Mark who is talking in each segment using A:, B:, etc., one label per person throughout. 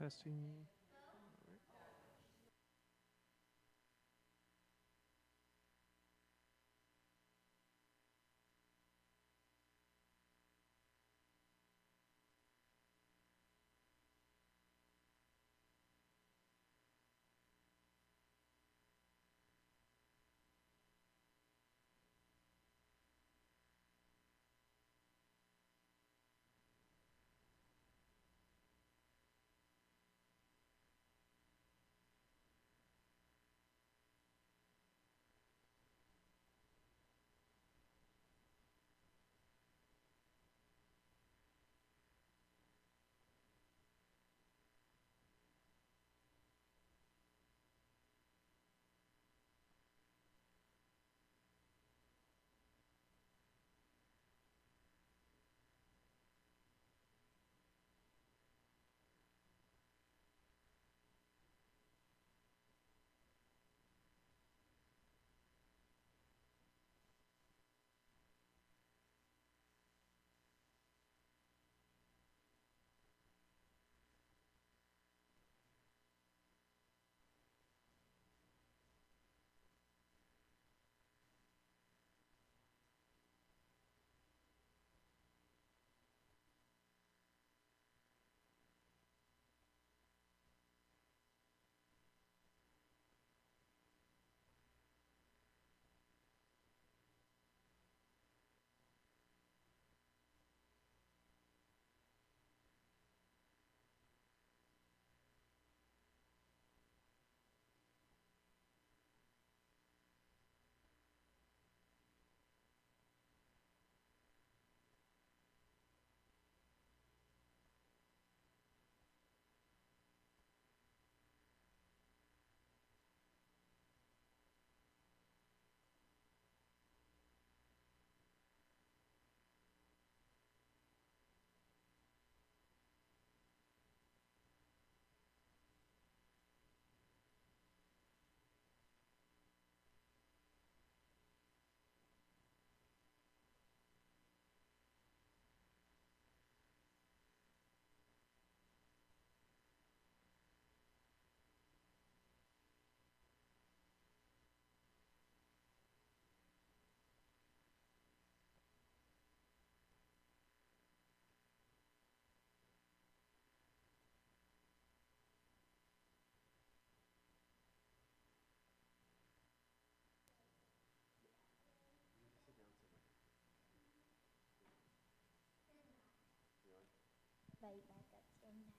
A: Testing.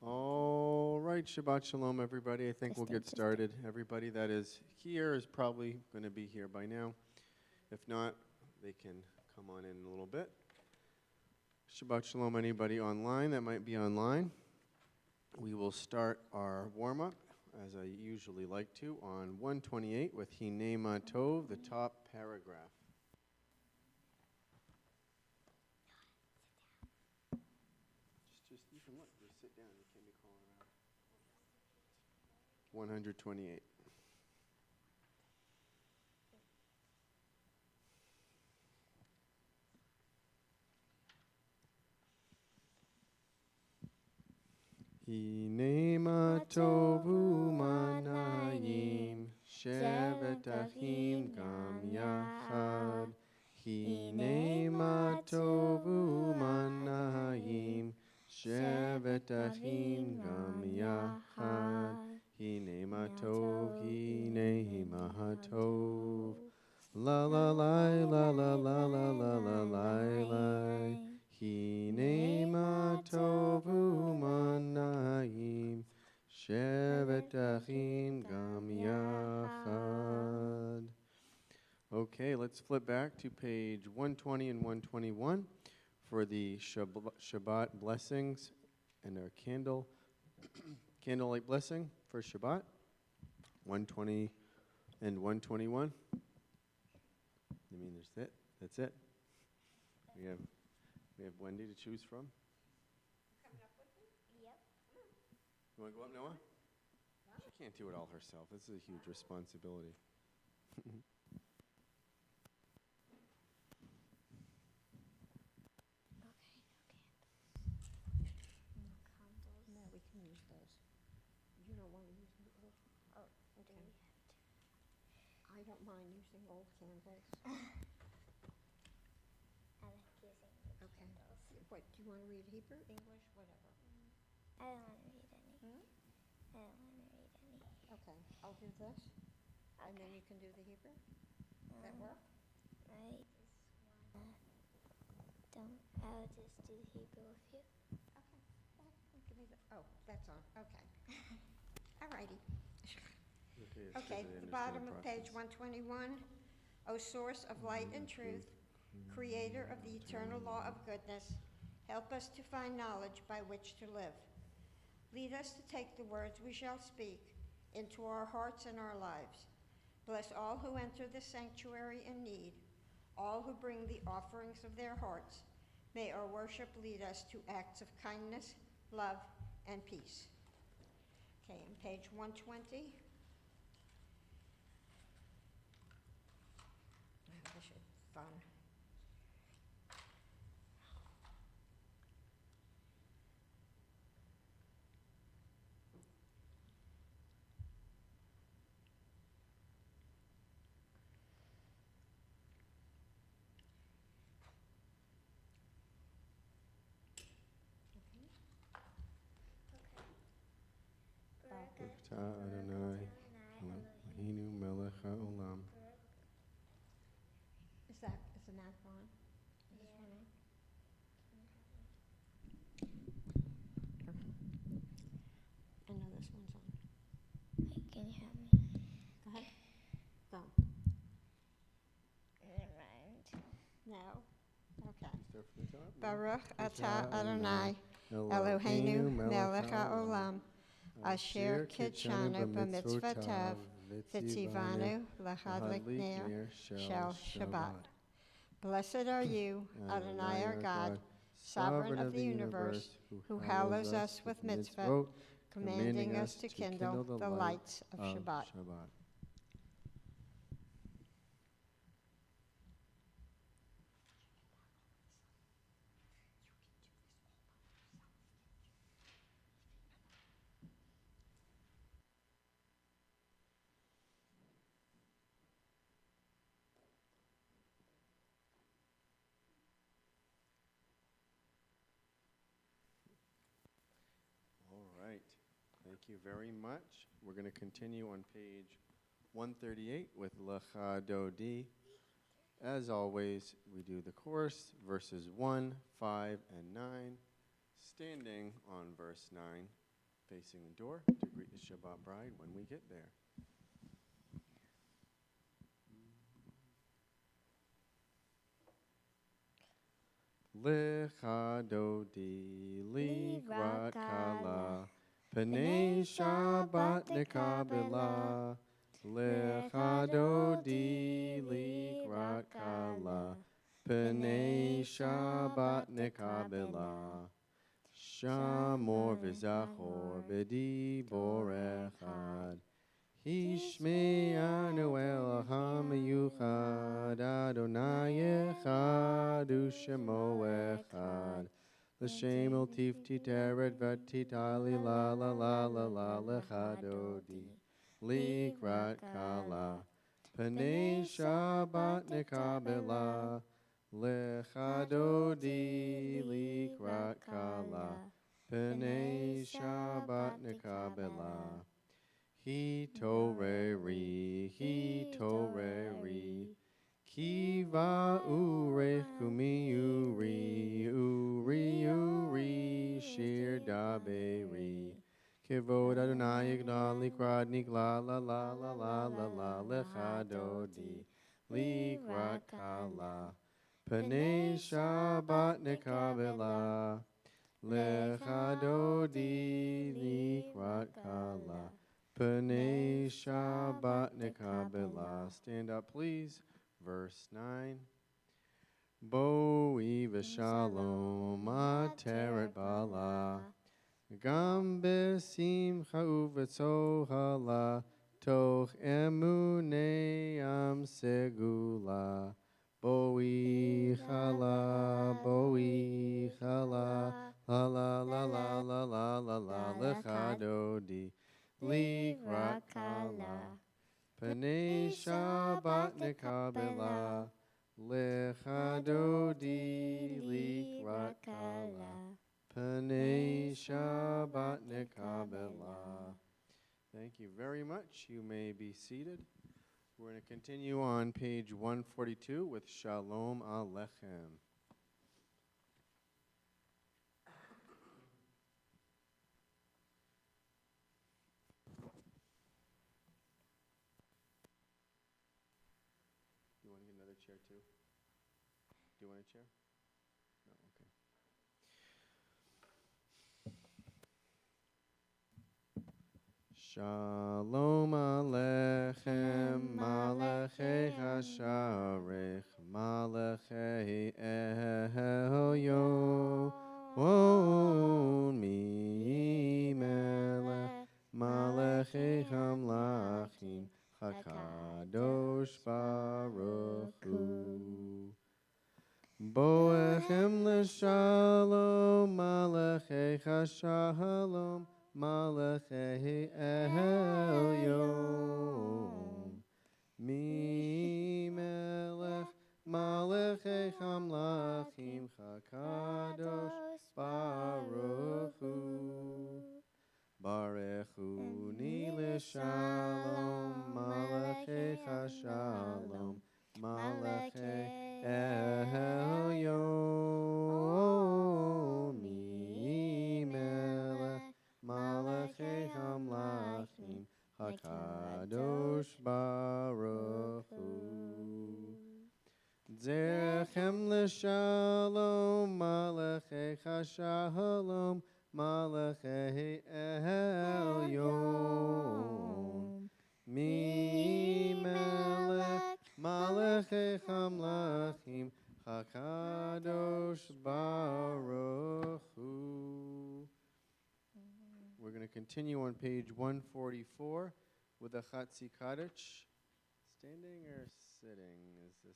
A: All right, Shabbat Shalom, everybody. I think we'll get started. Everybody that is here is probably going to be here by now. If not, they can come on in a little bit. Shabbat Shalom, anybody online that might be online. We will start our warm-up, as I usually like to, on 128 with Hinema Tov, the top paragraph. Just you can look. Just sit down. You can't be calling around. 128. Hinema tovu manayim, shevet achim gam yachad. Hinema tovu manayim, shevet achim gam yachad. Hinema tov, hinema tov. La la la la la la la la la la la. Hinema tovu manayim, shevet achim gam yachad. Okay, let's flip back to page 120 and 121 for the Shabbat blessings and our candlelight blessing for Shabbat. 120 and 121. I mean, there's it. That's it. We have Wendy to choose from.
B: Coming up with me?
C: Yep.
A: You want to go up, Noah? She can't do it all herself. This is a huge responsibility.
C: No candles.
B: No, we can use those. don't want to use the old.
C: Oh, do we have to?
B: I don't mind using old candles.
C: I like using the
B: Okay.
C: candles.
B: What, do you want to read Hebrew, English, whatever?
C: I don't want to read any.
B: Hmm?
C: I don't want to read any.
B: Okay, I'll do this, and then you can do the Hebrew? Does that work?
C: I just wanna don't. I'll just do Hebrew with you.
B: Okay. Give me the, oh, that's on, okay. All righty.
A: Okay, it's 'cause
B: Okay,
A: they
B: the
A: understand
B: bottom
A: the
B: of page
A: process.
B: 121. O source of light and truth, creator of the eternal law of goodness, help us to find knowledge by which to live. Lead us to take the words we shall speak into our hearts and our lives. Bless all who enter the sanctuary in need, all who bring the offerings of their hearts. May our worship lead us to acts of kindness, love, and peace. Okay, on page 120. This is fun.
A: B'ta Adonai, Eloheinu melech haolam.
B: Is that on? Is this one on? I know this one's on.
C: Wait, can you help me?
B: Go ahead. Go.
C: Never mind.
B: No? Okay.
A: Start from the top. no?
B: Baruch
A: B'ta
B: atah Adonai, Eloheinu melech haolam, asher kitshanu b'mitzvotav, v'tzivanu l'hadlik ner shel Shabbat. Blessed are you, Adonai our God, sovereign of the universe, who hallows us with mitzvot, commanding us to kindle the lights of Shabbat.
A: All right. Thank you very much. We're going to continue on page 138 with Lecha Dodi. As always, we do the chorus, verses 1, 5, and 9, standing on verse 9, facing the door to greet the Shabbat bride when we get there. Lecha Dodi, Likrat Kala, Pnei Shabbat Nekabela. Lecha Dodi, Likrat Kala, Pnei Shabbat Nekabela. Shamor v'zachor b'dibor echad. Hishme'anu Eloham yuchad, Adonai echad, u'shemo echad. L'shem el tifti teret v'titali la la la la la lecha dodi. Likrat kala, Pnei Shabbat nekabela. Lecha dodi, Likrat kala, Pnei Shabbat nekabela. He toreri, kiva urech kumi uri, shir daberi. Kivod Adonai igla likrad nigla la la la la la la lecha dodi, likrat kala, Pnei Shabbat nekabela. Lecha dodi, likrat kala, Pnei Shabbat nekabela. Stand up, please. Verse 9. Boi v'shalom ateret bala, gam besimcha uvetzohala, toch emunei am segula. Boi chala, la la la la la la la la la lecha dodi.
C: Lirakala.
A: Panei Shabbat nekabela. Lechadodi likrakala. Panei Shabbat nekabela. Thank you very much. You may be seated. We're going to continue on page 142 with Shalom Aleichem. You want to get another chair too? Do you want a chair? No, okay. Shalom Aleichem, Malachei Hasharech, Malachei Elyon, Mi Melech, Malachei Hamlachim, HaKadosh Baruch Hu. Boechem l'shalom, Malachei Hashalom, Malachei Elyon. Mi Melech, Malachei Hamlachim, HaKadosh Baruch Hu. Barechuni l'shalom, Malachei Hashalom, Malachei Elyon. Mi Melech, Malachei Hamlachim, HaKadosh Baruch Hu. Zerchem l'shalom, Malachei Hashalom, Malachei Elyon. Mi Melech, Malachei Hamlachim, HaKadosh Baruch Hu. We're going to continue on page 144 with a Chatzi Kaddish. Standing or sitting? Is this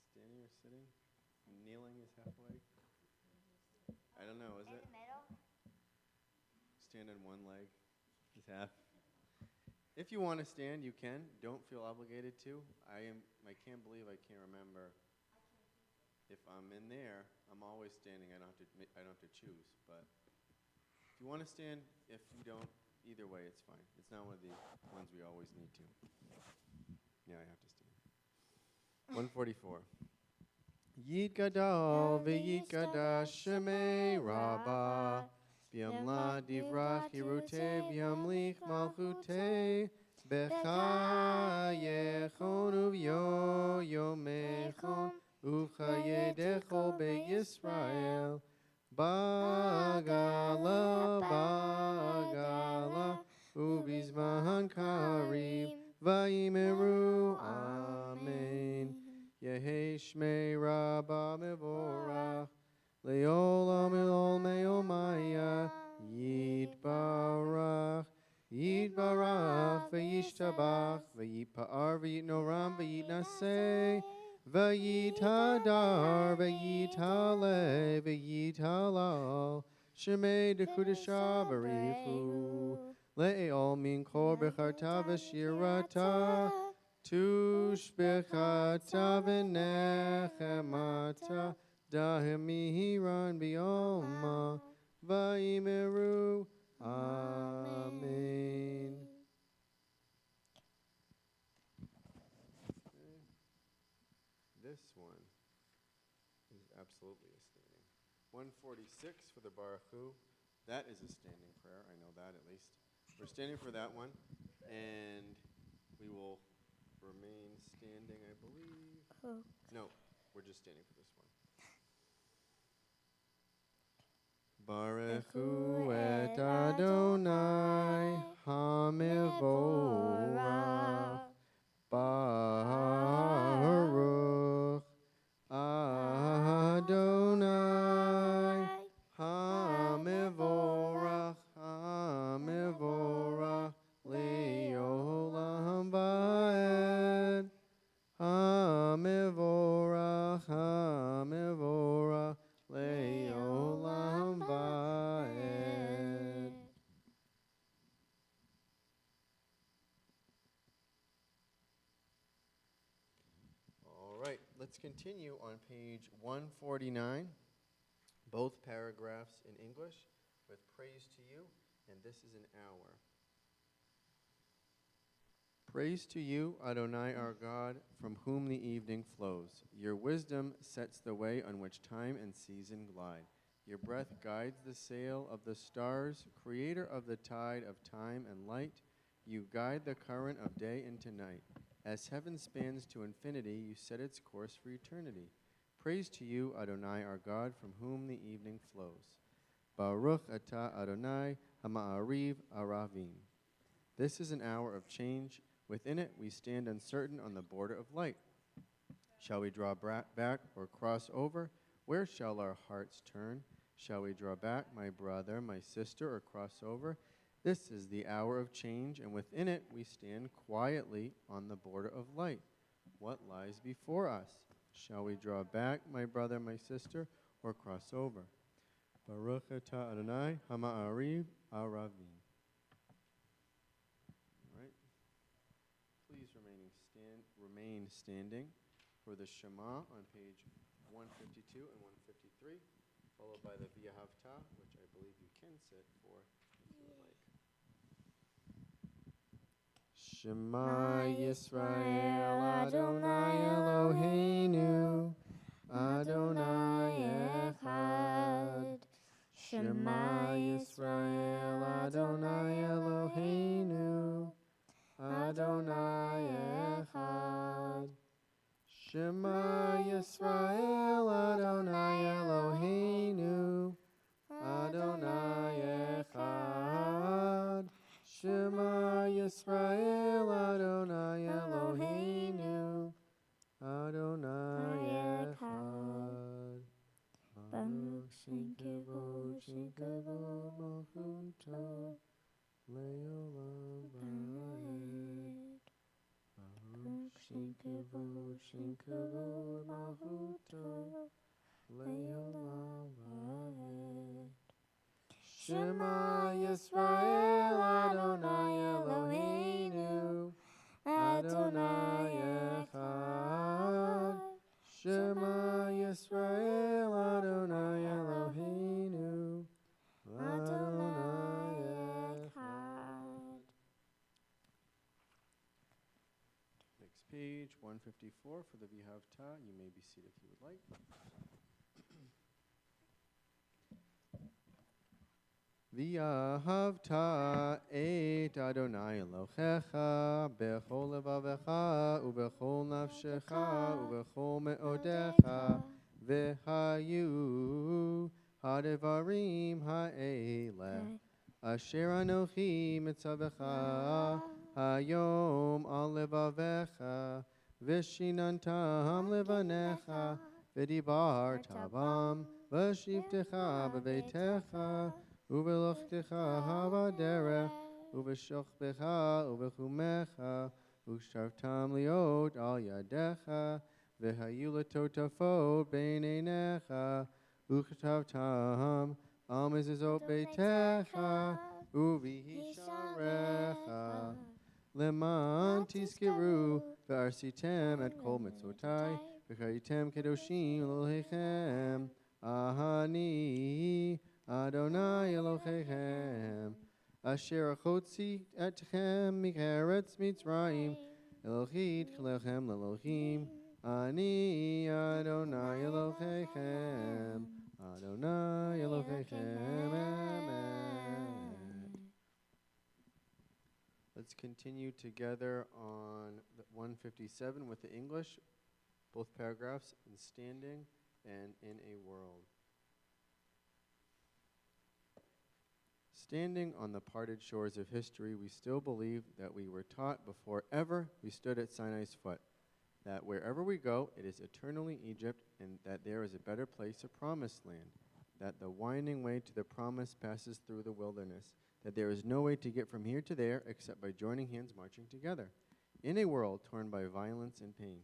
A: standing or sitting? Kneeling is halfway? I don't know, is it? Stand on one leg is half. If you want to stand, you can. Don't feel obligated to. I can't believe I can't remember. If I'm in there, I'm always standing. I don't have to choose. But if you want to stand, if you don't, either way, it's fine. It's not one of the ones we always need to. Yeah, I have to stand. 144. Yid gadol v'yid gadash shemei rabba. V'yamla divrach hirutei v'yamlich malchutei. B'chayechon uv'yoyomechon uv'chayedecho be'Yisrael. Bagala ubizman karim vayimeru amen. Yehi shmei rabba mevorach leolam elol meomaya yitbarach v'yishtabach v'yipa'ar v'yitnoram v'yitnaseh v'yitadar v'yitale v'yitalal shemei dekudesha barichu le'ol min kor becharta v'shirata tushbechata v'nechemata dahemihiran b'yoma vayimeru amen. This one is absolutely a standing. 146 for the Baruch Hu. That is a standing prayer. I know that at least. We're standing for that one, and we will remain standing, I believe.
C: Okay.
A: No, we're just standing for this one. Baruch Hu et Adonai Hamevorach Baruch Adonai Hamevorach Hamevorach Leolam Vaed Hamevorach Hamevorach Leolam Vaed. Let's continue on page 149, both paragraphs in English, with praise to you, and this is an hour. Praise to you, Adonai our God, from whom the evening flows. Your wisdom sets the way on which time and season glide. Your breath guides the sail of the stars, creator of the tide of time and light. You guide the current of day into night. As heaven spans to infinity, you set its course for eternity. Praise to you, Adonai our God, from whom the evening flows. Baruch atah Adonai hama'ariv aravim. This is an hour of change. Within it, we stand uncertain on the border of light. Shall we draw back or cross over? Where shall our hearts turn? Shall we draw back, my brother, my sister, or cross over? This is the hour of change, and within it, we stand quietly on the border of light. What lies before us? Shall we draw back, my brother, my sister, or cross over? Baruch atah Adonai hama'ariv aravim. Please remain standing for the Shema on page 152 and 153, followed by the V'ahavta, which I believe you can sit for if you would like. Shema Yisrael Adonai Eloheinu Adonai Echad. Shema Yisrael Adonai Eloheinu Adonai Echad. Shema Yisrael Adonai Eloheinu Adonai Echad. Shema Yisrael Adonai Eloheinu Adonai Echad. Baruch Shem Kavod Malchuto Le'olam Va'ed. Baruch Shem Kavod Malchuto Le'olam Va'ed. Shema Yisrael Adonai Eloheinu Adonai Echad. Shema Yisrael Adonai Eloheinu Adonai Echad. Next page, 154 for the V'ahavta. You may be seated if you would like. V'ahavta et Adonai Elohecha bechol levavecha ubechol nafshecha ubechol me'odecha v'hayu hadevarim ha'eleh asher anochi mitzavecha hayom al levavecha v'shinantam levanecha v'dibar tabam v'shivtecha b'veitecha Uvelochtecha havaderech, uveshochbecha, uvechumecha, ushavtam liot al yadecha, vehayu letotafot beinenecha, uchatavtam al mezuzot beitecha, uvihisharecha, leman tiskiru, ve'arsitem et kol mitzotai, v'chayitem kedoshim l'lohechem, ahani, Adonai Elohechem, Asher achotzi etchem mikeretz Mitzrayim, Elohit chelechem lelohim, Ani Adonai Elohechem, Adonai Elohechem, Amen. Let's continue together on 157 with the English, both paragraphs in standing and in a world. Standing on the parted shores of history, we still believe that we were taught before ever we stood at Sinai's foot, that wherever we go, it is eternally Egypt, and that there is a better place, a promised land, that the winding way to the promise passes through the wilderness, that there is no way to get from here to there except by joining hands marching together. In a world torn by violence and pain,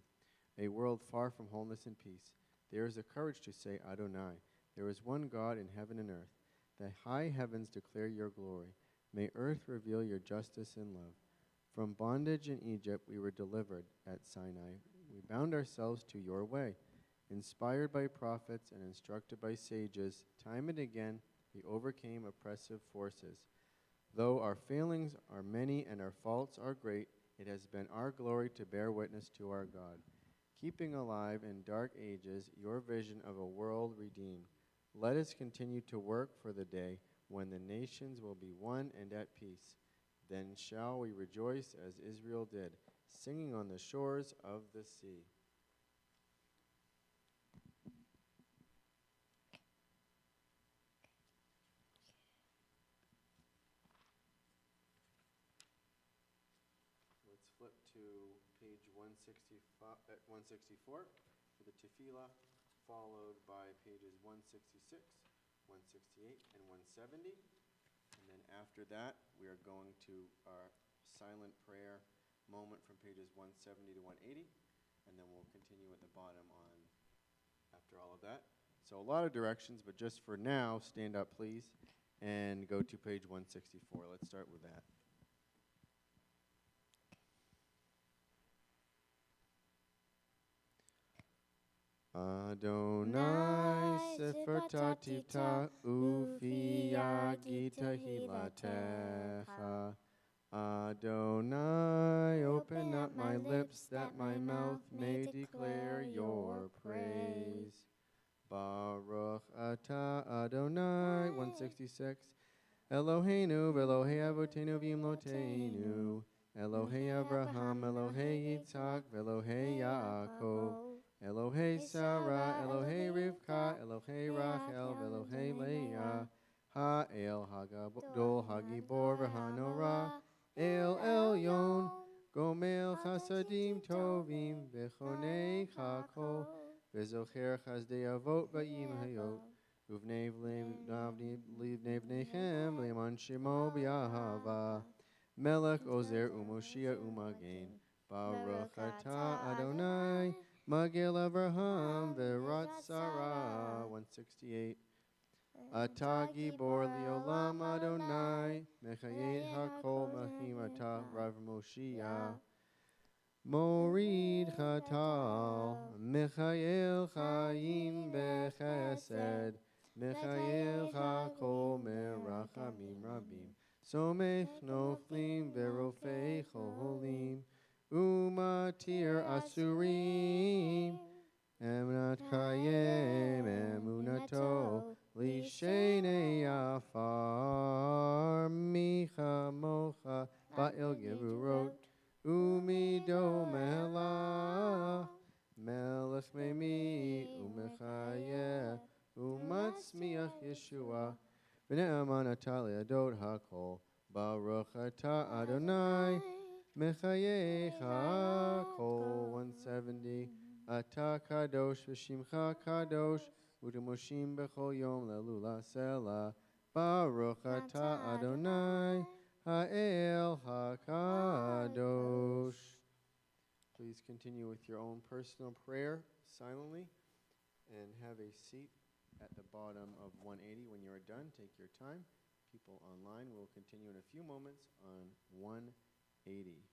A: a world far from wholeness and peace, there is a courage to say Adonai. There is one God in heaven and earth. The high heavens declare your glory. May earth reveal your justice and love. From bondage in Egypt we were delivered at Sinai. we bound ourselves to your way. Inspired by prophets and instructed by sages, time and again we overcame oppressive forces. Though our failings are many and our faults are great, it has been our glory to bear witness to our God, keeping alive in dark ages your vision of a world redeemed. Let us continue to work for the day when the nations will be one and at peace. Then shall we rejoice as Israel did, singing on the shores of the sea. Let's flip to page 164 for the tefillah, followed by pages 166, 168, and 170. And then after that, we are going to our silent prayer moment from pages 170 to 180, and then we'll continue at the bottom on after all of that. So a lot of directions, but just for now, stand up, please, and go to page 164. Let's start with that. Adonai sefer tatita ufia gita hilatecha. Adonai, open up my lips that my mouth may declare your praise. Baruch atah Adonai, 166. Eloheinu v'Elohei avotenu v'imloteinu. Elohei Abraham, Elohei Yitzhak, v'Elohei Yaakov. Elohei Sarah, Elohei Rivka, Elohei Rachel, v'Elohei Leah. Ha'el Hagadol Hagibor v'Hanorah. El Elyon, Gomel Chasadim Tovim, V'chonei Chakol, V'zocher Chazdei Avot Ba'im Hayot, Uvnei V'nei V'nechem, Le'man Shemo B'Yahava, Melech Ozer U'Moshia U'Magen, Baruch Atah Adonai, Magel Avraham, V'rat Sarah, 168. Atah Gibor Liolam Adonai, Mechayet HaKol Machim Atah Rav Moshiach, Morid Chatal, Mechael Chaim Bechesed, Mechael HaKol Merachamim Rabim, Somech Noflim Verofei Cholim, Umatir Asurim, Emnat Chayim Emunato, Lishenei Afar, Micha Mocha, Ba'il Gevurot, Umido Mela, Melech Memi, Umechayeh, Umatzmiach Yeshua, V'ne'aman Atali Adot HaKol, Baruch Atah Adonai, Mechayeh HaKol, 170, Atah Kadosh V'Shimcha Kadosh, U'Demoshim B'chol Yom Lelula Sela, Baruch Atah Adonai, Ha'el HaKadosh. Please continue with your own personal prayer silently and have a seat at the bottom of 180 when you are done. Take your time. People online will continue in a few moments on 180.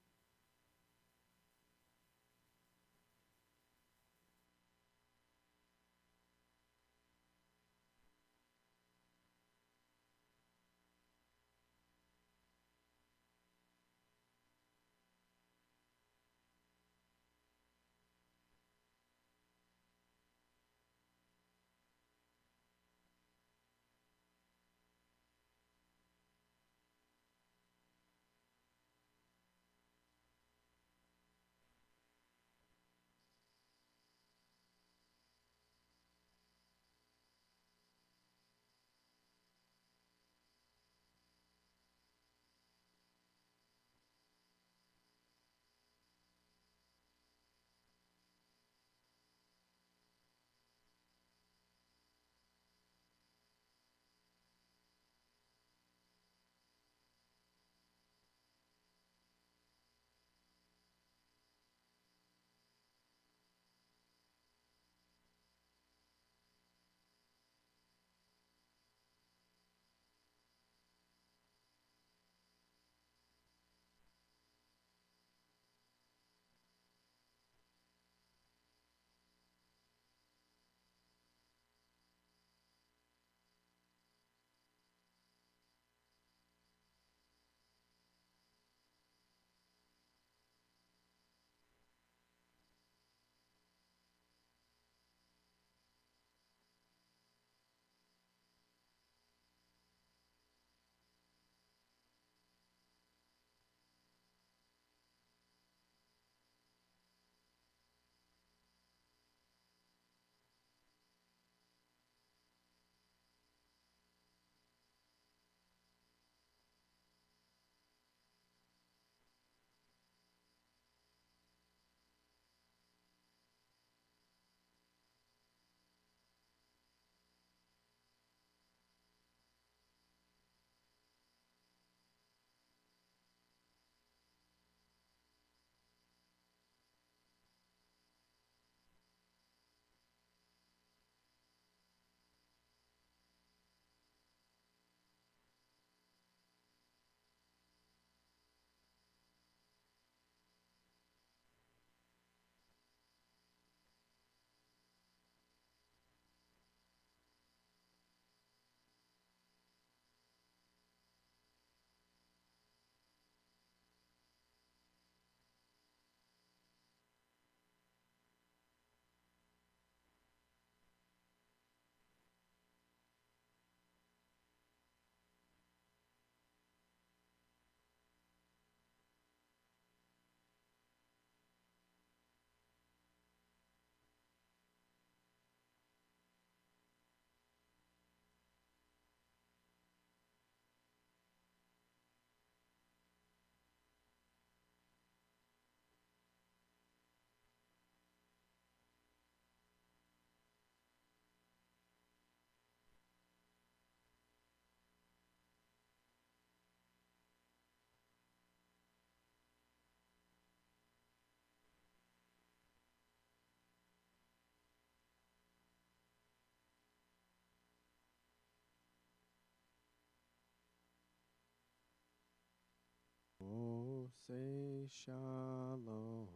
A: say shalom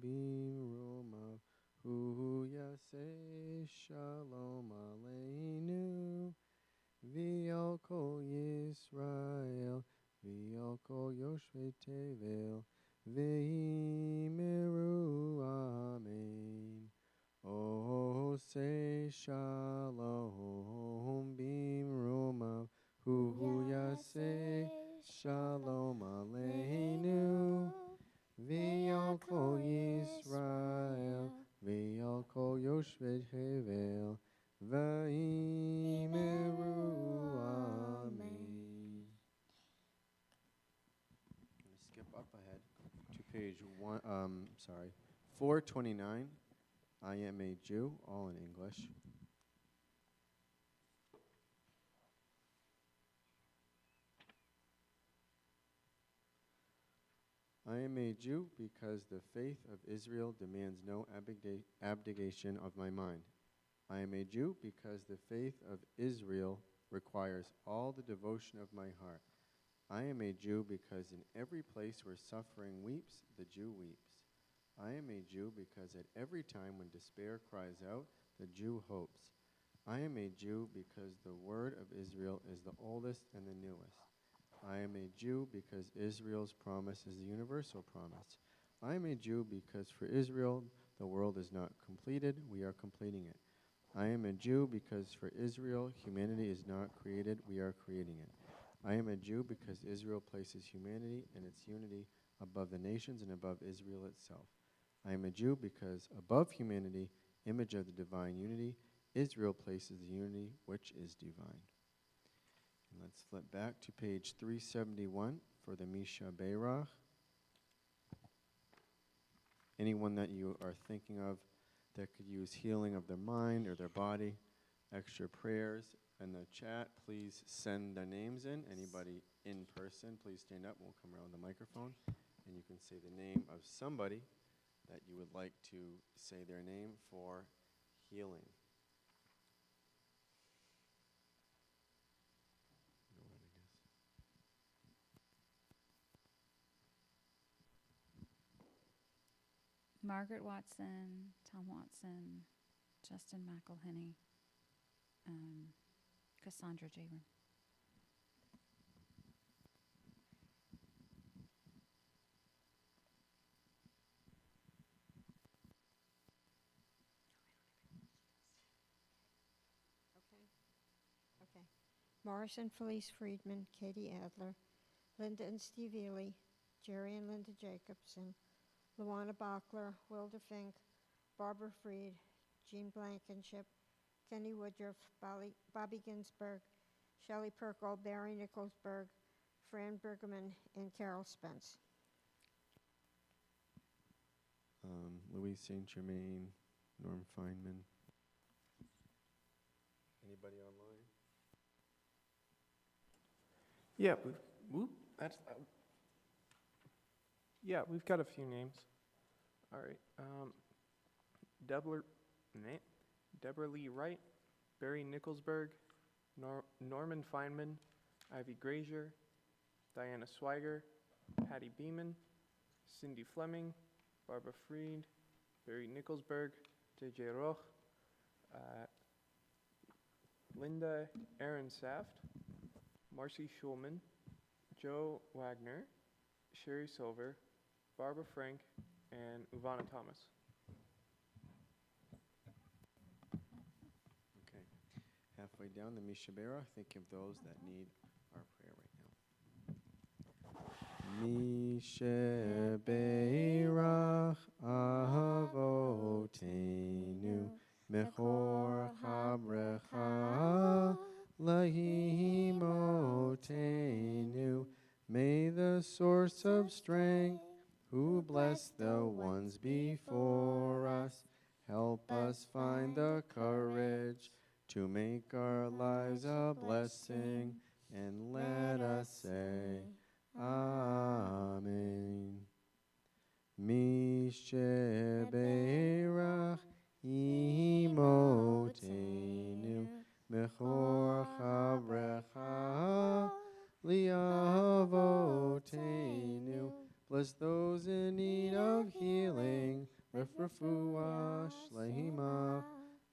A: bimrumav hu yaseh shalom aleinu v'al kol Yisrael v'al kol yoshvei tevel v'yimeru amen. Oh, say shalom bimrumav hu yaseh shalom aleinu v'al kol Yisrael v'al kol yoshvei tevel v'yimeru amen. I'm going to skip up ahead to page 429. I am a Jew, all in English. I am a Jew because the faith of Israel demands no abdication of my mind. I am a Jew because the faith of Israel requires all the devotion of my heart. I am a Jew because in every place where suffering weeps, the Jew weeps. I am a Jew because at every time when despair cries out, the Jew hopes. I am a Jew because the word of Israel is the oldest and the newest. I am a Jew because Israel's promise is the universal promise. I am a Jew because for Israel the world is not completed, we are completing it. I am a Jew because for Israel humanity is not created, we are creating it. I am a Jew because Israel places humanity and its unity above the nations and above Israel itself. I am a Jew because above humanity, image of the divine unity, Israel places the unity which is divine. And let's flip back to page 371 for the Misha Beirach. Anyone that you are thinking of that could use healing of their mind or their body, extra prayers in the chat, please send their names in. Anybody in person, please stand up. We'll come around the microphone and you can say the name of somebody that you would like to say their name for healing. Go ahead, I guess.
D: Margaret Watson, Tom Watson, Justin McElhenney, Cassandra Jaber.
B: Okay. Morris and Felice Friedman, Katie Adler, Linda and Steve Ely, Jerry and Linda Jacobson, Luana Bachler, Wilda Fink, Barbara Freed, Jean Blankenship, Kenny Woodruff, Bobby Ginsberg, Shelley Perkle, Barry Nicholsberg, Fran Bergerman, and Carol Spence.
A: Louise St. Germain, Norm Feynman. Anybody online?
E: Yeah, we've got a few names. All right. Deborah Lee Wright, Barry Nicholsberg, Norman Feynman, Ivy Grazier, Diana Swiger, Patty Beeman, Cindy Fleming, Barbara Freed, Barry Nicholsberg, J.J. Roch, Linda Aaron Saft, Marcy Schulman, Joe Wagner, Sherry Silver, Barbara Frank, and Ivana Thomas.
A: Okay. Halfway down the Misha Beirach, think of those that need our prayer right now. Misha Beirach Avotenu Mechor Chabrecha Lahimotenu. May the source of strength, who bless the ones before us, help us find the courage to make our lives a blessing, and let us say, Amen. Mishe Beirach Imotenu Mechor Chabrecha Liavotenu Refuah Shlema,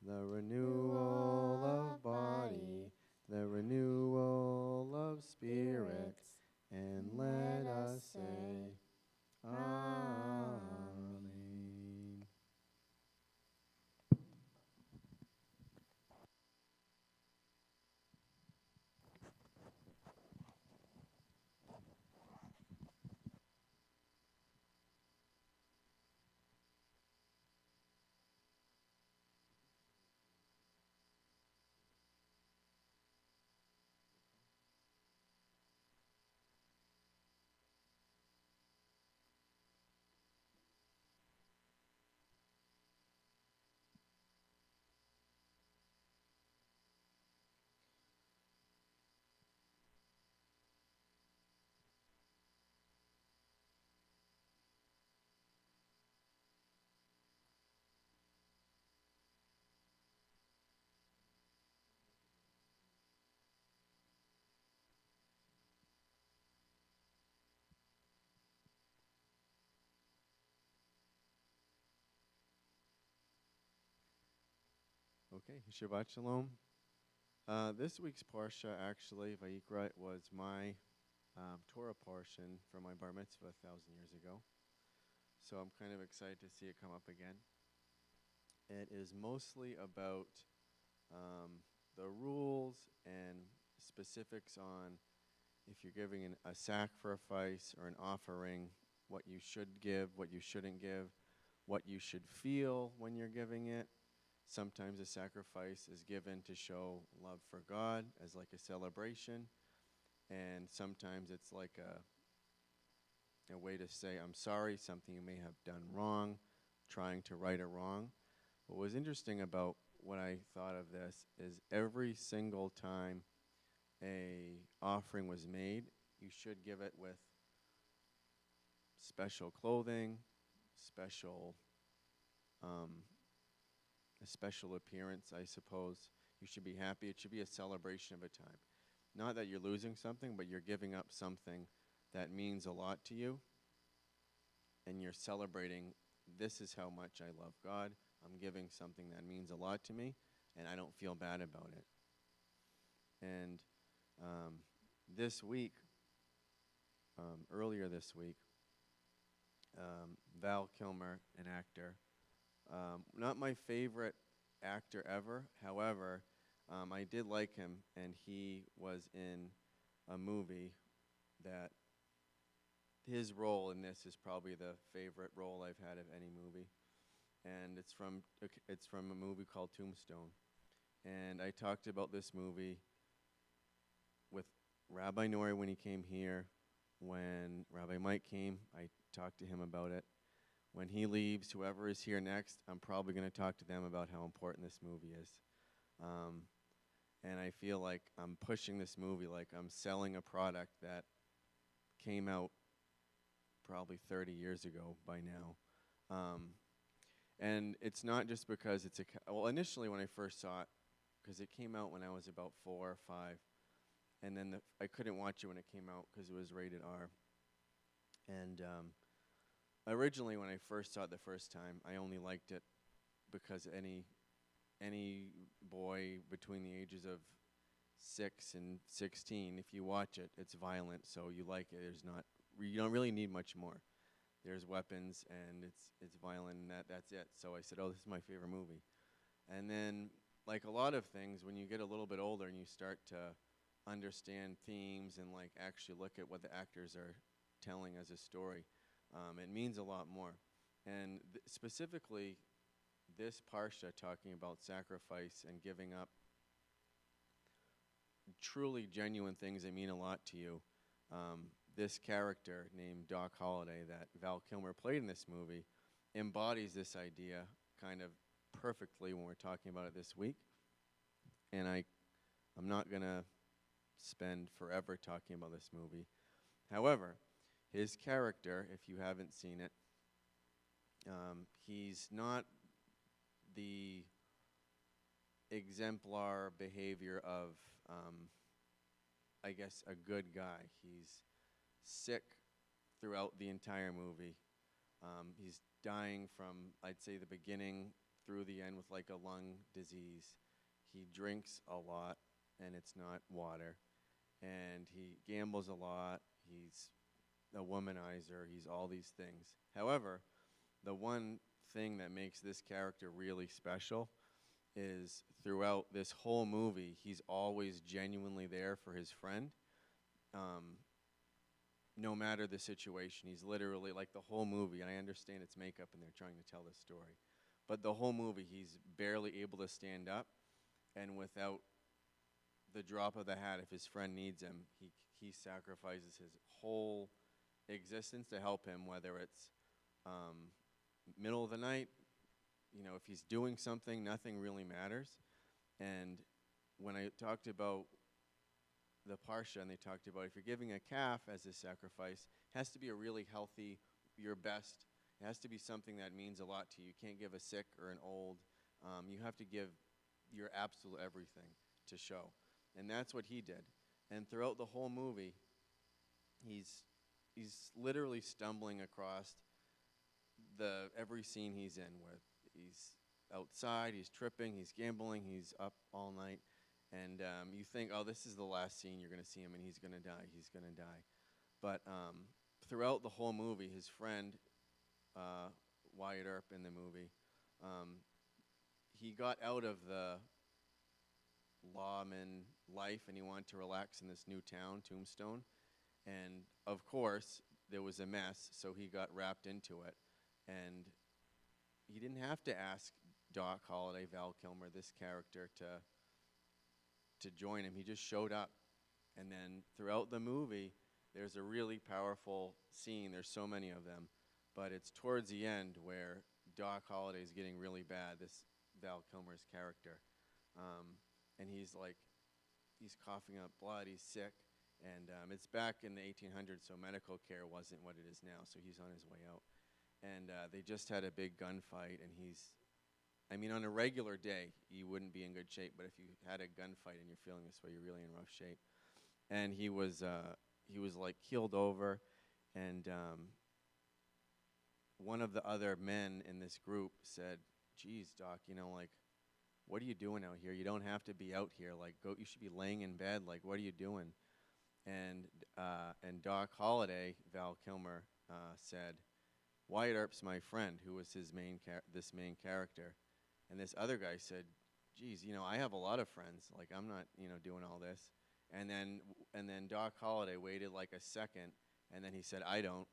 A: the renewal of body, the renewal of spirit, and let us say, Amen. Okay, Shabbat Shalom. This week's Parsha, actually, Vayikra, was my Torah portion for my bar mitzvah 1,000 years ago. So I'm kind of excited to see it come up again. It is mostly about the rules and specifics on if you're giving a sacrifice or an offering, what you should give, what you shouldn't give, what you should feel when you're giving it. Sometimes a sacrifice is given to show love for God as like a celebration, and sometimes it's like a way to say, I'm sorry, something you may have done wrong, trying to right a wrong. What was interesting about what I thought of this is every single time a offering was made, you should give it with special clothing, a special appearance, I suppose. You should be happy. It should be a celebration of a time. Not that you're losing something, but you're giving up something that means a lot to you, and you're celebrating, this is how much I love God. I'm giving something that means a lot to me, and I don't feel bad about it. And this week, earlier this week, Val Kilmer, an actor, not my favorite actor ever. However, I did like him, and he was in a movie that his role in this is probably the favorite role I've had of any movie. And it's from a movie called Tombstone. And I talked about this movie with Rabbi Nori when he came here. When Rabbi Mike came, I talked to him about it. When he leaves, whoever is here next, I'm probably going to talk to them about how important this movie is. And I feel like I'm pushing this movie like I'm selling a product that came out probably 30 years ago by now. And it's not just because it's well, initially when I first saw it, because it came out when I was about 4 or 5, and then I couldn't watch it when it came out because it was rated R. And originally, when I first saw it the first time, I only liked it because any boy between the ages of 6 and 16, if you watch it, it's violent, so you like it. You don't really need much more. There's weapons, and it's violent, and that's it. So I said, oh, this is my favorite movie. And then, like a lot of things, when you get a little bit older and you start to understand themes and like actually look at what the actors are telling as a story, it means a lot more. And specifically, this Parsha talking about sacrifice and giving up truly genuine things that mean a lot to you. This character named Doc Holliday that Val Kilmer played in this movie embodies this idea kind of perfectly when we're talking about it this week. And I'm not going to spend forever talking about this movie. However, his character, if you haven't seen it, he's not the exemplar behavior of, I guess, a good guy. He's sick throughout the entire movie. He's dying from, I'd say, the beginning through the end with like a lung disease. He drinks a lot, and it's not water. And he gambles a lot. He's a womanizer. He's all these things. However, the one thing that makes this character really special is throughout this whole movie, he's always genuinely there for his friend. No matter the situation, he's literally, like the whole movie, and I understand it's makeup and they're trying to tell this story, but the whole movie, he's barely able to stand up, and without the drop of the hat, if his friend needs him, he sacrifices his whole existence to help him, whether it's middle of the night, you know, if he's doing something, nothing really matters. And when I talked about the Parsha, and they talked about if you're giving a calf as a sacrifice, it has to be a really healthy, your best. It has to be something that means a lot to you. You can't give a sick or an old. You have to give your absolute everything to show. And that's what he did. And throughout the whole movie, he's literally stumbling across every scene he's in, where he's outside, he's tripping, he's gambling, he's up all night. And you think, oh, this is the last scene you're going to see him, and he's going to die, he's going to die. But throughout the whole movie, his friend, Wyatt Earp in the movie, he got out of the lawman life, and he wanted to relax in this new town, Tombstone. And, of course, there was a mess, so he got wrapped into it. And he didn't have to ask Doc Holliday, Val Kilmer, this character, to join him. He just showed up. And then throughout the movie, there's a really powerful scene. There's so many of them. But it's towards the end where Doc Holliday's getting really bad, this Val Kilmer's character. And he's coughing up blood, he's sick. And it's back in the 1800s, so medical care wasn't what it is now, so he's on his way out. And they just had a big gunfight, and on a regular day, you wouldn't be in good shape, but if you had a gunfight and you're feeling this way, you're really in rough shape. And he was like keeled over, and one of the other men in this group said, "Geez, Doc, what are you doing out here? You don't have to be out here. You should be laying in bed. What are you doing?" And Doc Holliday, Val Kilmer, said, "Wyatt Earp's my friend," who was his this main character. And this other guy said, "Geez, I have a lot of friends. I'm not, doing all this." And then Doc Holliday waited a second, and then he said, "I don't."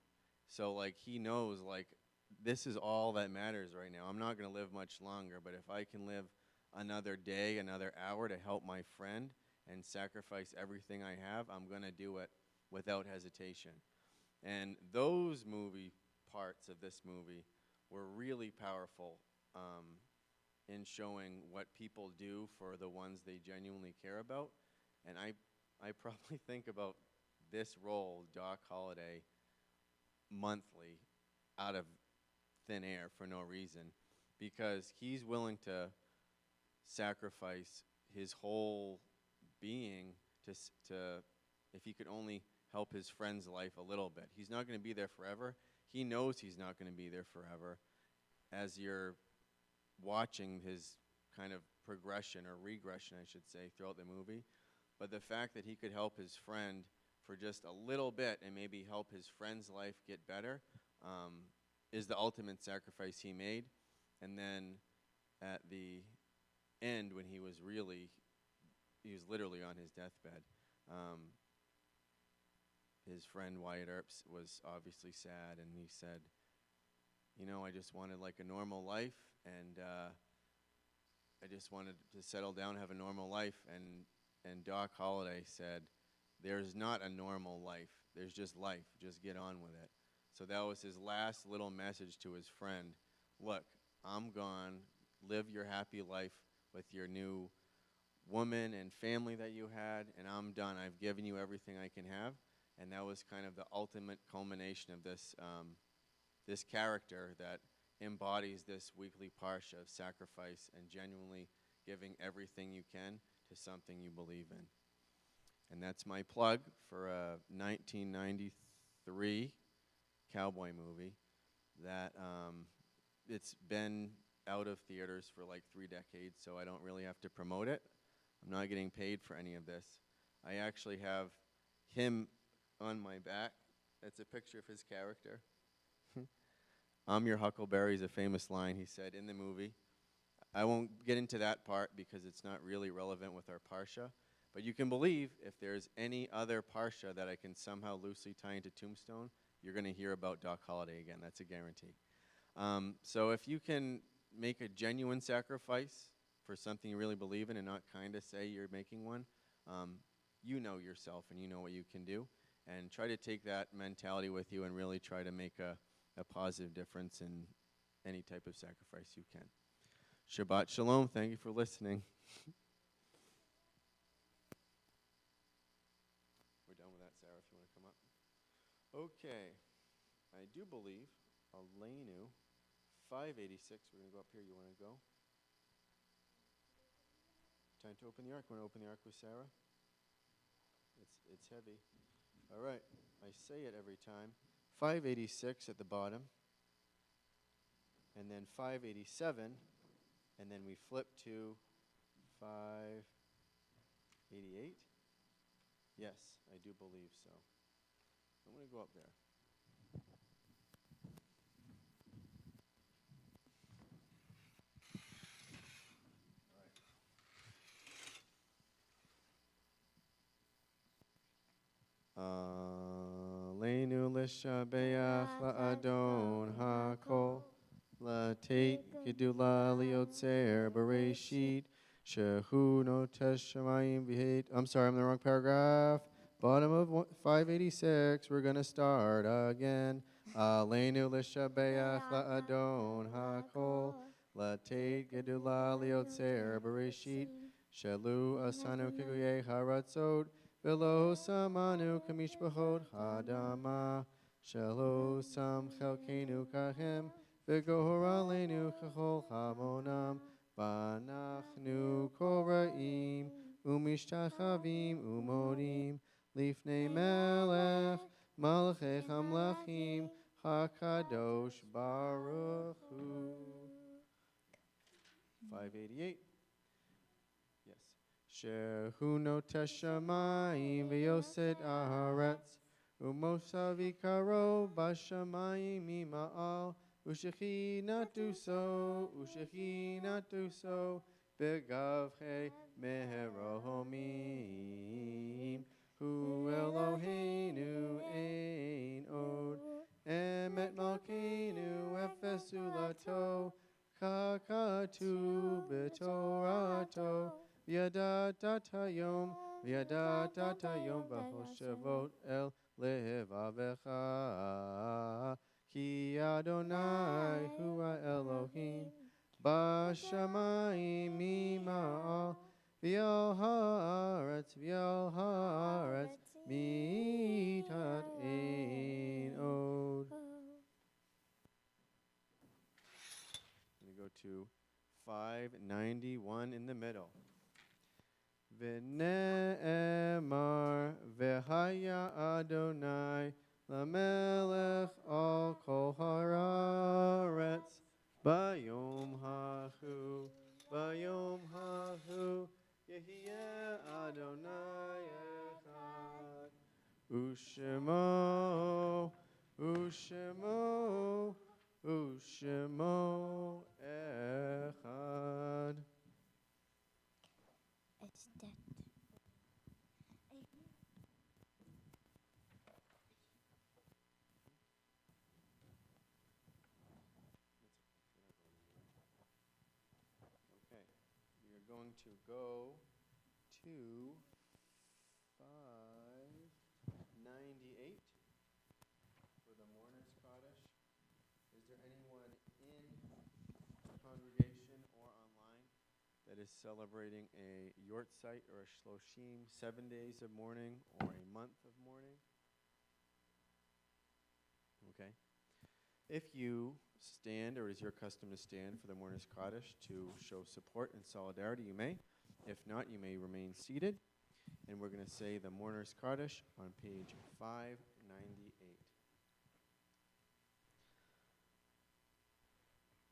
A: So he knows this is all that matters right now. I'm not going to live much longer, but if I can live another day, another hour to help my friend and sacrifice everything I have, I'm going to do it without hesitation. And those parts of this movie were really powerful in showing what people do for the ones they genuinely care about. And I probably think about this role, Doc Holliday, monthly out of thin air for no reason, because he's willing to sacrifice his whole being to if he could only help his friend's life a little bit. He's not going to be there forever. He knows he's not going to be there forever. As you're watching his kind of progression or regression, I should say, throughout the movie, but the fact that he could help his friend for just a little bit and maybe help his friend's life get better is the ultimate sacrifice he made. And then at the end, when he was literally on his deathbed, his friend Wyatt Earp was obviously sad, and he said, I just wanted a normal life, and I just wanted to settle down, have a normal life. And Doc Holliday said, "There's not a normal life. There's just life. Just get on with it." So that was his last little message to his friend. Look, I'm gone. Live your happy life with your new woman and family that you had, and I'm done. I've given you everything I can have. And that was kind of the ultimate culmination of this this character that embodies this weekly parsha of sacrifice and genuinely giving everything you can to something you believe in. And that's my plug for a 1993 cowboy movie. that it's been out of theaters for like 3 decades, so I don't really have to promote it. I'm not getting paid for any of this. I actually have him on my back. That's a picture of his character. I'm your Huckleberry is a famous line he said in the movie. I won't get into that part because it's not really relevant with our Parsha. But you can believe if there's any other Parsha that I can somehow loosely tie into Tombstone, you're going to hear about Doc Holliday again. That's a guarantee. So if you can make a genuine sacrifice for something you really believe in and not kind of say you're making one, you know yourself and you know what you can do. And try to take that mentality with you and really try to make a positive difference in any type of sacrifice you can. Shabbat Shalom. Thank you for listening. We're done with that, Sarah, if you want to come up. Okay. I do believe Elenu, 586. We're going to go up here. You want to go? Time to open the ark. Want to open the ark with Sarah? It's heavy. All right. I say it every time. 586 at the bottom. And then 587. And then we flip to 588. Yes, I do believe so. I'm going to go up there. Leinu l'shabeach la'adon ha'kol la'teit gedula liotzer bereshit shehu notesh shamayim v'heit. I'm sorry, I'm in the wrong paragraph. Bottom of 586, we're going to start again. Leinu l'shabeach la'adon ha'kol la'teit gedula liotzer bereshit shelu asanu kiguye haratzot Velo samanu kamishbahot hadama shelo sam chelkenu kahem v'gohoralenu kachol hamonam vanachnu koraim umishtachavim umodim lifnei melech malachei hamlachim hakadosh baruch hu. 588. Shehu notesh shamayim v'yoset aharetz umosav ikaro b'shamayim ima'al ushechinatu so begavchei meheromim hu Eloheinu ein od emet malkeinu efes ulato kakatu b'torato V'yadatayom b'choshavot el levavecha ki Adonai hu Elohim b'shamayim ima'al v'yal haaretz mitat ein od. We go to 591 in the middle. V'ne'emar v'haya Adonai lamelech al kol haaretz bayom hahu yehiyeh Adonai echad ushemo echad.
C: It's that.
A: Okay, we are going to go to 598 for the mourner's Kaddish. Is there anyone in the congregation or online that is celebrating a Yortzeit or a Shloshim, 7 days of mourning or a month of mourning? Okay. If you stand, or is your custom to stand for the mourner's Kaddish to show support and solidarity, you may. If not, you may remain seated. And we're going to say the mourner's Kaddish on page 598.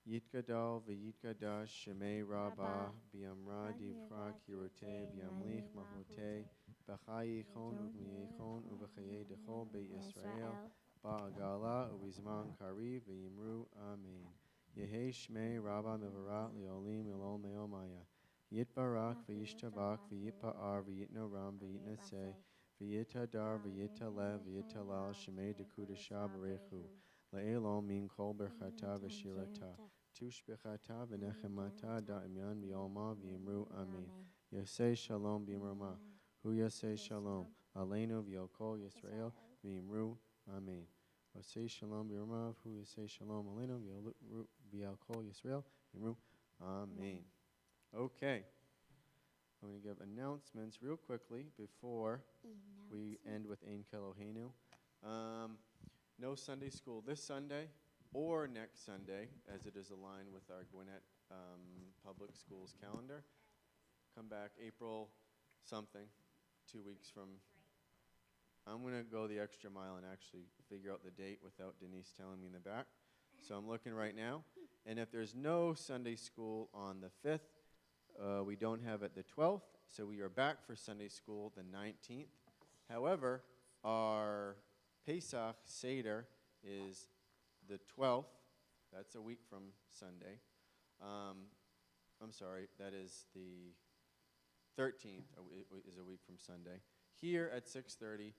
A: Yitgadal v'yitgadash shemei Rabbah b'yamra divra kirote v'yamlich mahote b'chayichon uv'miyichon uv'chayei dechol beit Yisrael ba'agala uv'izman kariv v'yimru amen. Yehi shmei Rabbah mevarat le'olim elol me'omaya. Yitbarak v'yishtabak v'yitpa'ar v'yitnoram v'yitnaseh v'yitadar v'yitalev v'yitalal shemei dekudasha b'rechu. Le'elom min kol berchata v'shirata. Tush bechata v'nechemata da'imyan v'yolma v'yimru amen. Yaseh shalom b'imrama. Hu yaseh shalom. Aleinu v'yolkol Yisrael v'yimru amen. Yaseh shalom b'imrama. Hu yaseh shalom. Aleinu v'yolkol Yisrael v'yimru amen. Okay. I'm going to give announcements real quickly before we end with Ein Keloheinu. No Sunday school this Sunday or next Sunday, as it is aligned with our Gwinnett Public Schools calendar. Come back April something, 2 weeks from. I'm going to go the extra mile and actually figure out the date without Denise telling me in the back. So I'm looking right now. And if there's no Sunday school on the 5th, we don't have it the 12th, so we are back for Sunday school the 19th. However, our Pesach Seder is the 12th. That's a week from Sunday. I'm sorry, that is the 13th is a week from Sunday. Here at 6:30,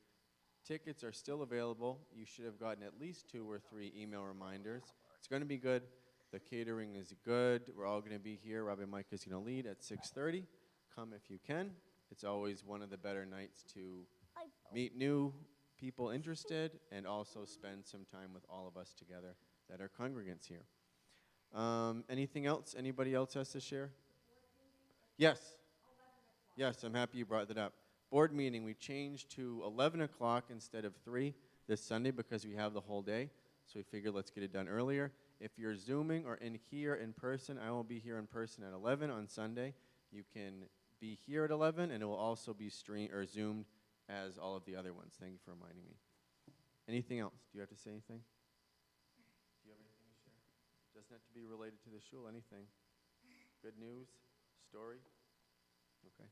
A: tickets are still available. You should have gotten at least 2 or 3 email reminders. It's going to be good. The catering is good. We're all going to be here. Rabbi Mike is going to lead at 6:30. Come if you can. It's always one of the better nights to meet new people interested and also spend some time with all of us together that are congregants here. Anything else? Anybody else has to share? Yes. Yes, I'm happy you brought that up. Board meeting, we changed to 11 o'clock instead of 3 this Sunday because we have the whole day. So we figured let's get it done earlier. If you're Zooming or in here in person, I will be here in person at 11 on Sunday. You can be here at 11, and it will also be Zoomed as all of the other ones. Thank you for reminding me. Anything else? Do you have to say anything? Do you have anything to share? Doesn't have to be related to the shul, anything. Good news? Story? Okay.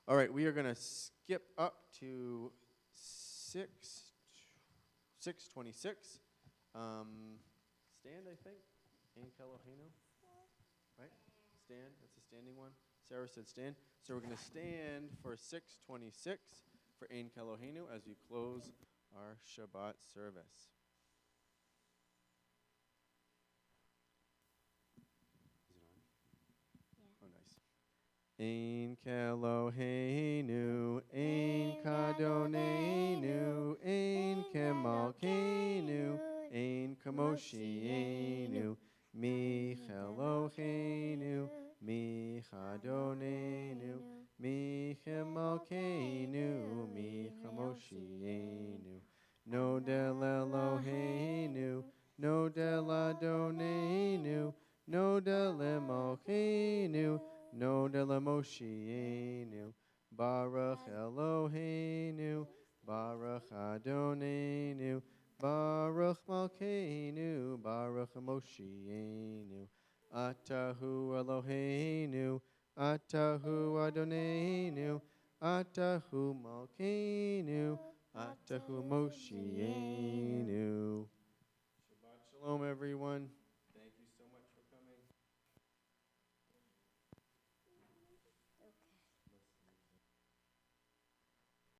A: All right, we are going to skip up to 6:26. Stand, I think. Ein Keloheinu. Right? Stand. That's a standing one. Sarah said stand. So we're going to stand for 6:26 for Ein Keloheinu as we close our Shabbat service. Is it on? Yeah. Oh, nice. Ein Keloheinu, Ein Kadonenu, Ein Kemalkeinu, Ein Kamoshienu, Mi Eloheinu, Mi Chadonenu, Mi Chemalkeinu, Mi Chamoshienu. Nodel Eloheinu, Nodel Adonenu, Nodel Emalkeinu, Nodel Moshienu. Baruch Eloheinu, Baruch Adonenu, Baruch Malkeinu, Baruch Moshienu. Atahu Eloheinu, Atahu Adonenu, Atahu Malkeinu, Atahu Moshienu.